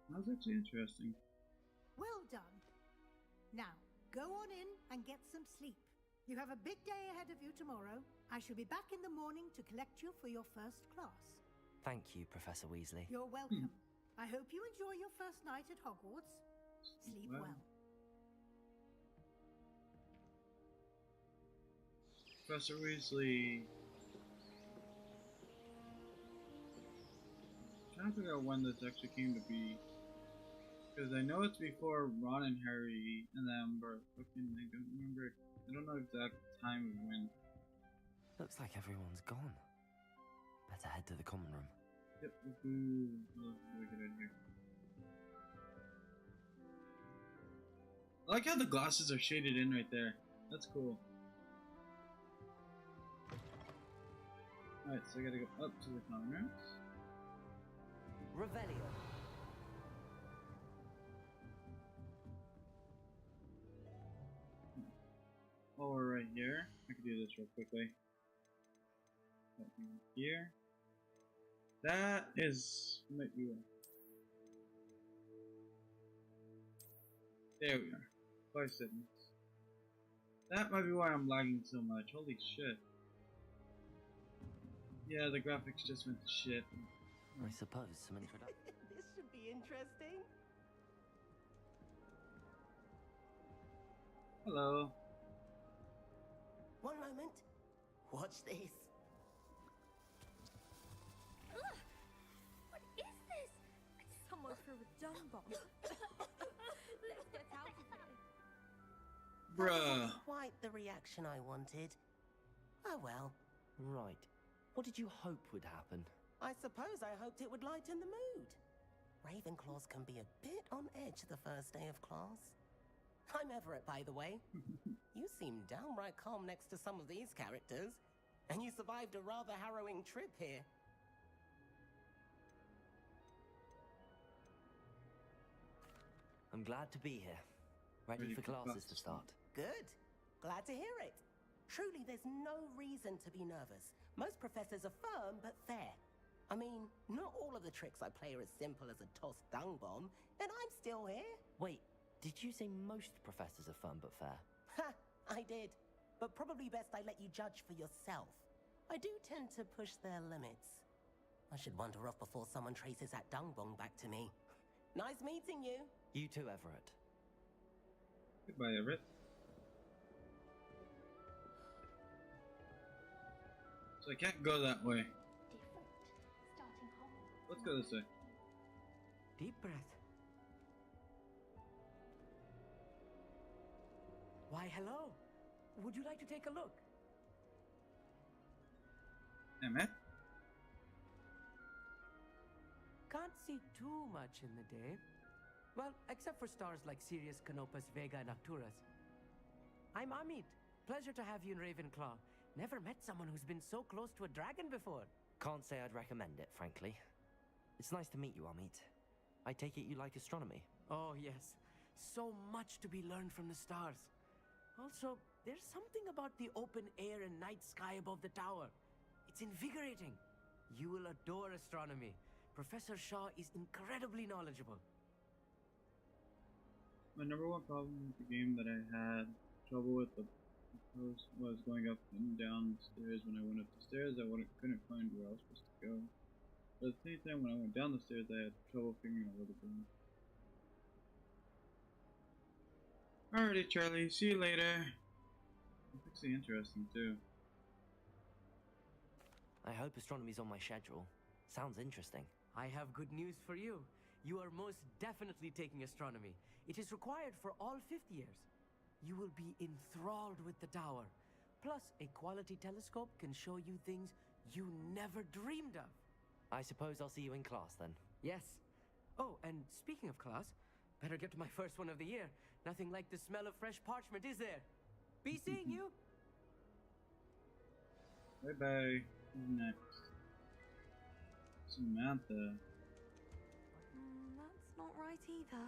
[SPEAKER 6] That's actually interesting.
[SPEAKER 10] Well done. Now, go on in and get some sleep. You have a big day ahead of you tomorrow. I shall be back in the morning to collect you for your first class.
[SPEAKER 3] Thank you, Professor Weasley.
[SPEAKER 10] You're welcome. I hope you enjoy your first night at Hogwarts. Sleep well.
[SPEAKER 6] Professor Weasley. I'm trying to figure out when this actually came to be. Because I know it's before Ron and Harry and Amber. Fucking, I don't remember. I don't know exact time of when.
[SPEAKER 3] Looks like everyone's gone. Better head to the common room.
[SPEAKER 6] Yep, we'll get in here. I like how the glasses are shaded in right there. That's cool. Alright, so I gotta go up to the common rooms.
[SPEAKER 3] Revelio.
[SPEAKER 6] Oh, we're right here. I can do this real quickly. Here. That is might be one. There we are. 5 seconds. That might be why I'm lagging so much. Holy shit. Yeah, the graphics just went to shit.
[SPEAKER 3] I suppose some introduction.
[SPEAKER 12] This should be interesting.
[SPEAKER 6] Hello.
[SPEAKER 12] One moment. Watch this.
[SPEAKER 13] Ugh! What is this? Someone threw a dung bomb. Let's get out of here.
[SPEAKER 6] Bruh.
[SPEAKER 12] Quite the reaction I wanted. Oh well.
[SPEAKER 3] Right. What did you hope would happen?
[SPEAKER 12] I suppose I hoped it would lighten the mood. Ravenclaws can be a bit on edge the first day of class. I'm Everett, by the way. You seem downright calm next to some of these characters, and you survived a rather harrowing trip here.
[SPEAKER 3] I'm glad to be here. Ready for classes to start.
[SPEAKER 12] Good. Glad to hear it. Truly, there's no reason to be nervous. Most professors are firm but fair. I mean, not all of the tricks I play are as simple as a tossed dung bomb, and I'm still here.
[SPEAKER 3] Wait, did you say most professors are fun but fair?
[SPEAKER 12] Ha! I did. But probably best I let you judge for yourself. I do tend to push their limits. I should wander off before someone traces that dung bomb back to me. Nice meeting you.
[SPEAKER 3] You too, Everett.
[SPEAKER 6] Goodbye, Everett. So I can't go that way.
[SPEAKER 13] Different. Starting Hogwarts.
[SPEAKER 6] Let's go this way.
[SPEAKER 12] Deep breath.
[SPEAKER 14] Why, hello. Would you like to take a look?
[SPEAKER 6] Emmett?
[SPEAKER 14] Can't see too much in the day. Well, except for stars like Sirius, Canopus, Vega, and Arcturus. I'm Amit. Pleasure to have you in Ravenclaw. Never met someone who's been so close to a dragon before.
[SPEAKER 3] Can't say I'd recommend it, frankly. It's nice to meet you, Amit. I take it you like astronomy?
[SPEAKER 14] Oh, yes. So much to be learned from the stars. Also, there's something about the open air and night sky above the tower. It's invigorating. You will adore astronomy. Professor Shaw is incredibly knowledgeable.
[SPEAKER 6] My number one problem with the game that I had trouble with was going up and down the stairs. When I went up the stairs, I couldn't find where I was supposed to go. But at the same time, when I went down the stairs, I had trouble figuring out where to go. Alrighty, Charlie. See you later. It's actually interesting too.
[SPEAKER 3] I hope astronomy's on my schedule. Sounds interesting.
[SPEAKER 14] I have good news for you. You are most definitely taking astronomy. It is required for all 5th years. You will be enthralled with the tower. Plus, a quality telescope can show you things you never dreamed of.
[SPEAKER 3] I suppose I'll see you in class then.
[SPEAKER 14] Yes. Oh, and speaking of class, better get to my first one of the year. Nothing like the smell of fresh parchment, is there? Be seeing you.
[SPEAKER 6] Bye-bye. Next. Samantha.
[SPEAKER 13] That's not right either.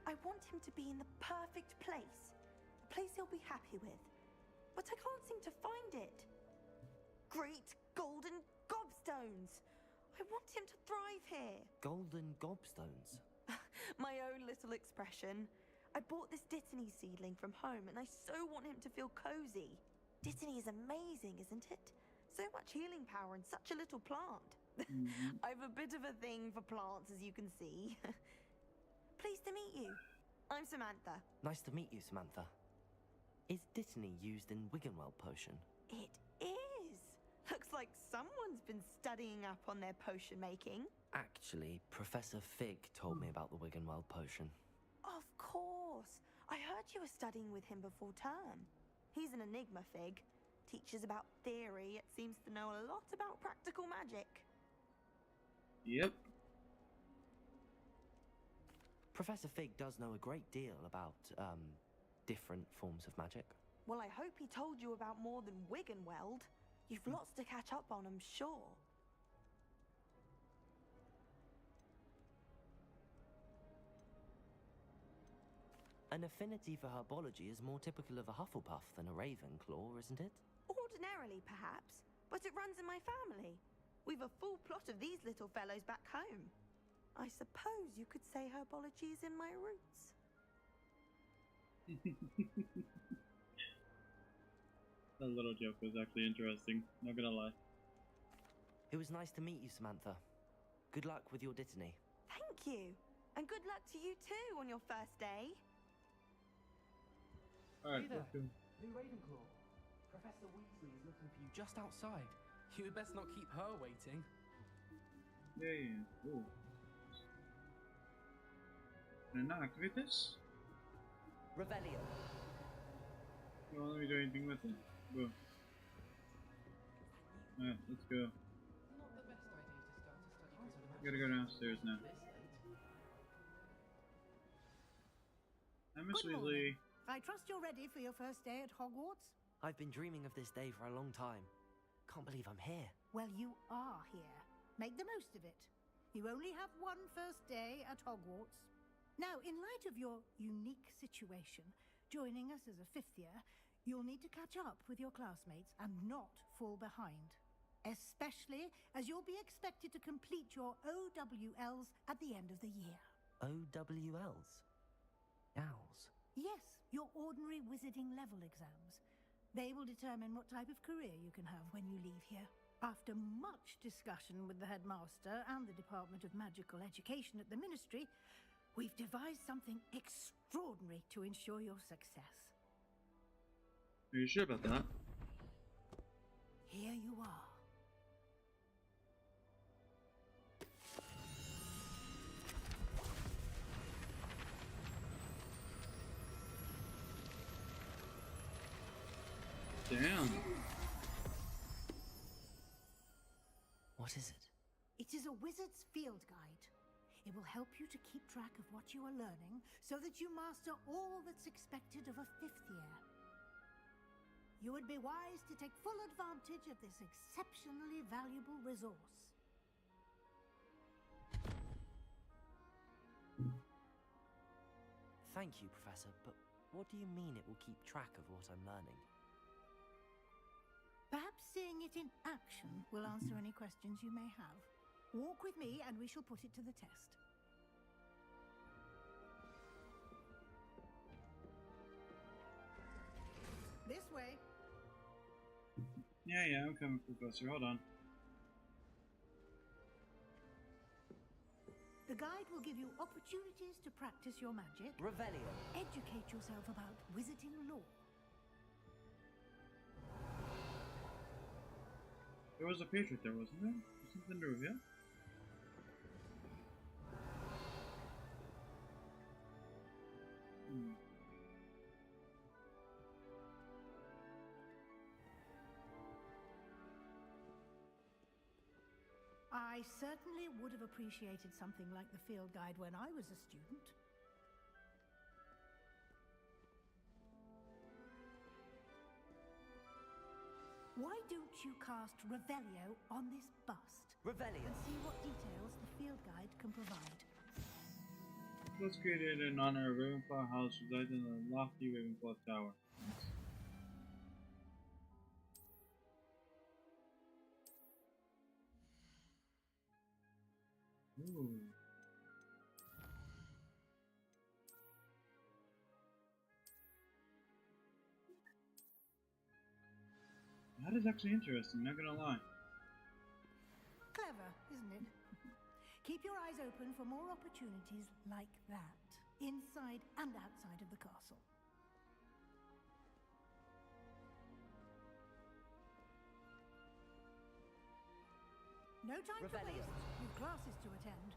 [SPEAKER 13] I want him to be in the perfect place. A place he'll be happy with. But I can't seem to find it. Great golden gobstones! I want him to thrive here.
[SPEAKER 3] Golden gobstones?
[SPEAKER 13] My own little expression. I bought this Dittany seedling from home and I so want him to feel cozy. Dittany is amazing, isn't it? So much healing power in such a little plant. I've a bit of a thing for plants, as you can see. Pleased to meet you. I'm Samantha.
[SPEAKER 3] Nice to meet you, Samantha. Is Dittany used in Wiggenweld potion?
[SPEAKER 13] It is. Looks like someone's been studying up on their potion making.
[SPEAKER 3] Actually, Professor Fig told me about the Wiggenweld potion.
[SPEAKER 13] Of course. I heard you were studying with him before term. He's an enigma, Fig. Teaches about theory, yet seems to know a lot about practical magic.
[SPEAKER 6] Yep.
[SPEAKER 3] Professor Fig does know a great deal about, different forms of magic.
[SPEAKER 13] Well, I hope he told you about more than Wiggenweld. You've lots to catch up on, I'm sure.
[SPEAKER 3] An affinity for herbology is more typical of a Hufflepuff than a Ravenclaw, isn't it?
[SPEAKER 13] Ordinarily, perhaps, but it runs in my family. We've a full plot of these little fellows back home. I suppose you could say herbology is in my roots.
[SPEAKER 6] That little joke was actually interesting, not gonna lie.
[SPEAKER 3] It was nice to meet you, Samantha. Good luck with your Dittany.
[SPEAKER 13] Thank you. And good luck to you too on your first day.
[SPEAKER 6] Alright,
[SPEAKER 14] Hey
[SPEAKER 6] let's go.
[SPEAKER 14] New Ravenclaw. Professor Weasley is looking for you just outside. You best not keep her waiting.
[SPEAKER 6] Yeah. Ooh. Can I not activate this?
[SPEAKER 3] Revelio.
[SPEAKER 6] It won't let me do anything with it. Go. Alright, let's go.
[SPEAKER 14] Not the best idea to start a study.
[SPEAKER 6] Gotta go downstairs now. Hi, Miss
[SPEAKER 10] Good
[SPEAKER 6] Weasley.
[SPEAKER 10] morning. I trust you're ready for your first day at Hogwarts?
[SPEAKER 3] I've been dreaming of this day for a long time. Can't believe I'm here.
[SPEAKER 10] Well, you are here. Make the most of it. You only have one first day at Hogwarts. Now, in light of your unique situation, joining us as a 5th year, you'll need to catch up with your classmates and not fall behind. Especially as you'll be expected to complete your OWLs at the end of the year.
[SPEAKER 3] OWLs? Owls?
[SPEAKER 10] Yes, your ordinary wizarding level exams. They will determine what type of career you can have when you leave here. After much discussion with the headmaster and the Department of Magical Education at the Ministry, we've devised something extraordinary to ensure your success.
[SPEAKER 6] Are you sure about that?
[SPEAKER 10] Here you are.
[SPEAKER 3] What is it?
[SPEAKER 10] It is a wizard's field guide. It will help you to keep track of what you are learning so that you master all that's expected of a 5th year. You would be wise to take full advantage of this exceptionally valuable resource.
[SPEAKER 3] Thank you, Professor, but what do you mean it will keep track of what I'm learning?
[SPEAKER 10] Perhaps seeing it in action will answer any questions you may have. Walk with me and we shall put it to the test. This way.
[SPEAKER 6] Yeah, I'm coming, Professor. Hold on.
[SPEAKER 10] The guide will give you opportunities to practice your magic.
[SPEAKER 3] Revelio.
[SPEAKER 10] Educate yourself about wizarding lore.
[SPEAKER 6] There was a page right there, wasn't there? Something to reveal?
[SPEAKER 10] I certainly would have appreciated something like the field guide when I was a student. Why don't you cast Revelio on this bust?
[SPEAKER 3] Revelio.
[SPEAKER 10] And see what details the field guide can provide.
[SPEAKER 6] It was created in honor of Ravenclaw House, residing in the lofty Ravenclaw Tower. Ooh. That is actually interesting, not gonna lie.
[SPEAKER 10] Clever, isn't it? Keep your eyes open for more opportunities like that, inside and outside of the castle. No time to waste. You've classes to attend.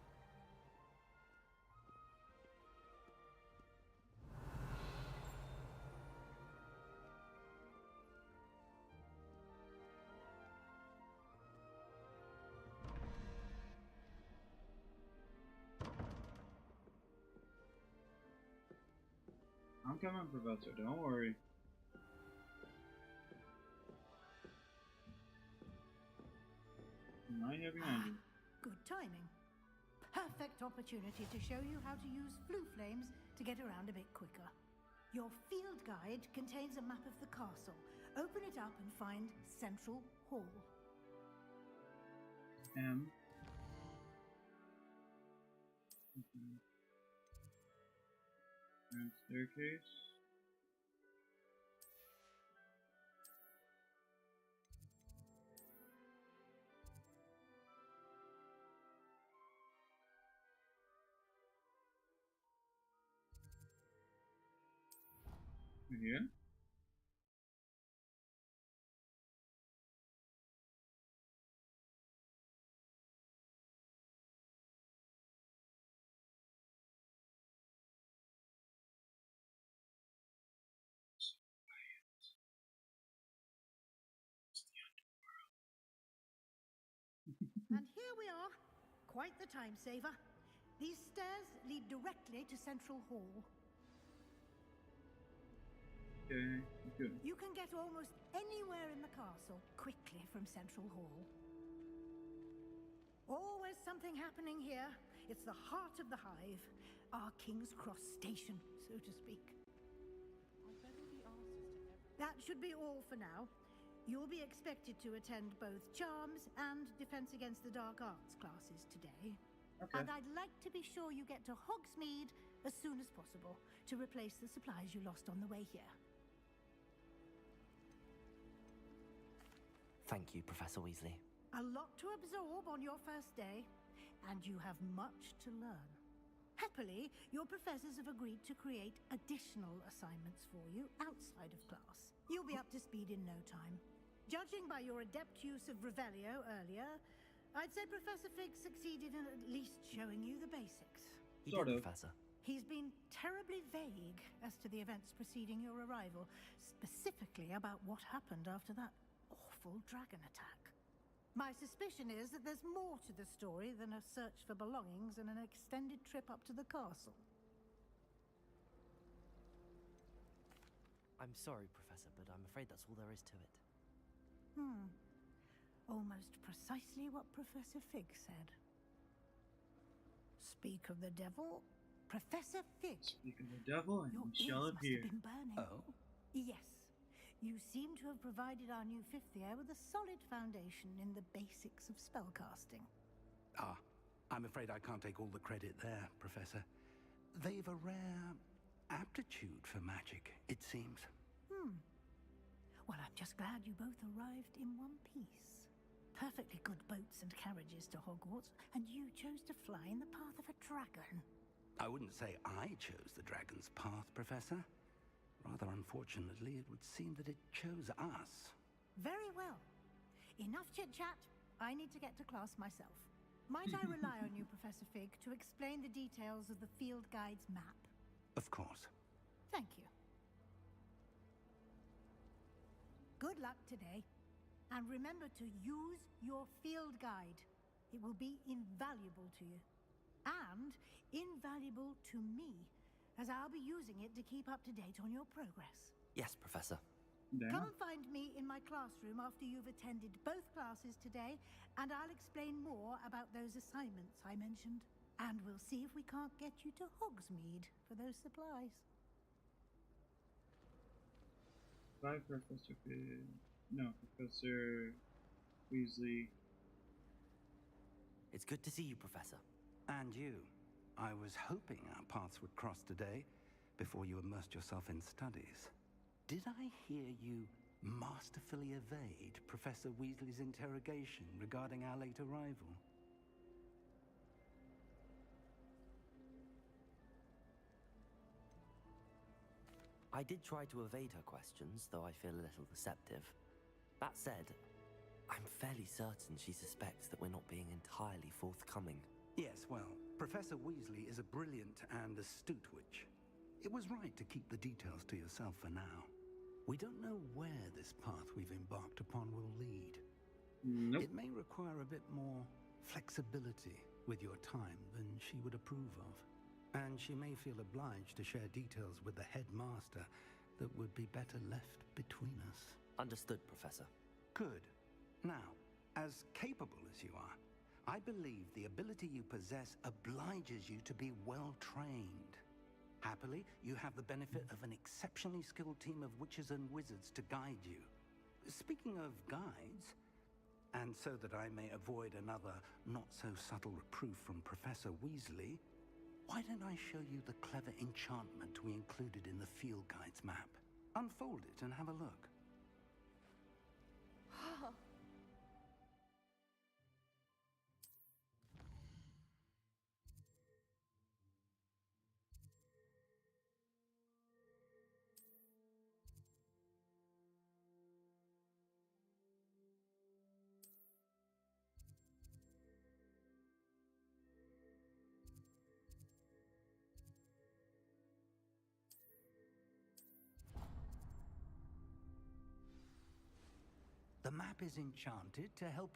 [SPEAKER 6] I'm coming, Professor, don't worry. I'm right here behind you.
[SPEAKER 10] Good timing. Perfect opportunity to show you how to use flue flames to get around a bit quicker. Your field guide contains a map of the castle. Open it up and find Central Hall.
[SPEAKER 6] M. And staircase. Here.
[SPEAKER 10] And here we are. Quite the time saver. These stairs lead directly to Central Hall.
[SPEAKER 6] Okay, good.
[SPEAKER 10] You can get almost anywhere in the castle quickly from Central Hall. Always something happening here. It's the heart of the hive. Our King's Cross station, so to speak. That should be all for now. You'll be expected to attend both Charms and Defense Against the Dark Arts classes today.
[SPEAKER 6] Okay.
[SPEAKER 10] And I'd like to be sure you get to Hogsmeade as soon as possible to replace the supplies you lost on the way here.
[SPEAKER 3] Thank you, Professor Weasley.
[SPEAKER 10] A lot to absorb on your first day, and you have much to learn. Happily, your professors have agreed to create additional assignments for you outside of class. You'll be up to speed in no time. Judging by your adept use of Revelio earlier, I'd say Professor Fig succeeded in at least showing you the basics.
[SPEAKER 6] Sort of.
[SPEAKER 3] Professor.
[SPEAKER 10] He's been terribly vague as to the events preceding your arrival, specifically about what happened after that awful dragon attack. My suspicion is that there's more to the story than a search for belongings and an extended trip up to the castle.
[SPEAKER 3] I'm sorry, Professor, but I'm afraid that's all there is to it.
[SPEAKER 10] Almost precisely what Professor Fig said. Speak of the devil, Professor Fig.
[SPEAKER 6] Speak of the devil, and
[SPEAKER 10] Your
[SPEAKER 6] he shall
[SPEAKER 10] ears
[SPEAKER 6] appear.
[SPEAKER 10] must have been burning.
[SPEAKER 5] Oh?
[SPEAKER 10] Yes. You seem to have provided our new fifth year with a solid foundation in the basics of spellcasting.
[SPEAKER 5] Ah, I'm afraid I can't take all the credit there, Professor. They've a rare aptitude for magic, it seems.
[SPEAKER 10] Well, I'm just glad you both arrived in one piece. Perfectly good boats and carriages to Hogwarts, and you chose to fly in the path of a dragon.
[SPEAKER 5] I wouldn't say I chose the dragon's path, Professor. Rather unfortunately, it would seem that it chose us.
[SPEAKER 10] Very well. Enough chit-chat. I need to get to class myself. Might I rely on you, Professor Fig, to explain the details of the field guide's map?
[SPEAKER 5] Of course.
[SPEAKER 10] Thank you. Good luck today. And remember to use your field guide. It will be invaluable to you. And invaluable to me, as I'll be using it to keep up to date on your progress.
[SPEAKER 3] Yes, Professor.
[SPEAKER 10] Come and find me in my classroom after you've attended both classes today, and I'll explain more about those assignments I mentioned. And we'll see if we can't get you to Hogsmeade for those supplies.
[SPEAKER 6] Bye, Professor Fig. No, Professor Weasley.
[SPEAKER 3] It's good to see you, Professor.
[SPEAKER 5] And you. I was hoping our paths would cross today, before you immersed yourself in studies. Did I hear you masterfully evade Professor Weasley's interrogation regarding our late arrival?
[SPEAKER 3] I did try to evade her questions, though I feel a little deceptive. That said, I'm fairly certain she suspects that we're not being entirely forthcoming.
[SPEAKER 5] Yes, well, Professor Weasley is a brilliant and astute witch. It was right to keep the details to yourself for now. We don't know where this path we've embarked upon will lead.
[SPEAKER 6] Nope.
[SPEAKER 5] It may require a bit more flexibility with your time than she would approve of. And she may feel obliged to share details with the headmaster that would be better left between us.
[SPEAKER 3] Understood, Professor.
[SPEAKER 5] Good. Now, as capable as you are, I believe the ability you possess obliges you to be well trained. Happily, you have the benefit of an exceptionally skilled team of witches and wizards to guide you. Speaking of guides, and so that I may avoid another not-so-subtle reproof from Professor Weasley, why don't I show you the clever enchantment we included in the field guide's map? Unfold it and have a look. The map is enchanted to help you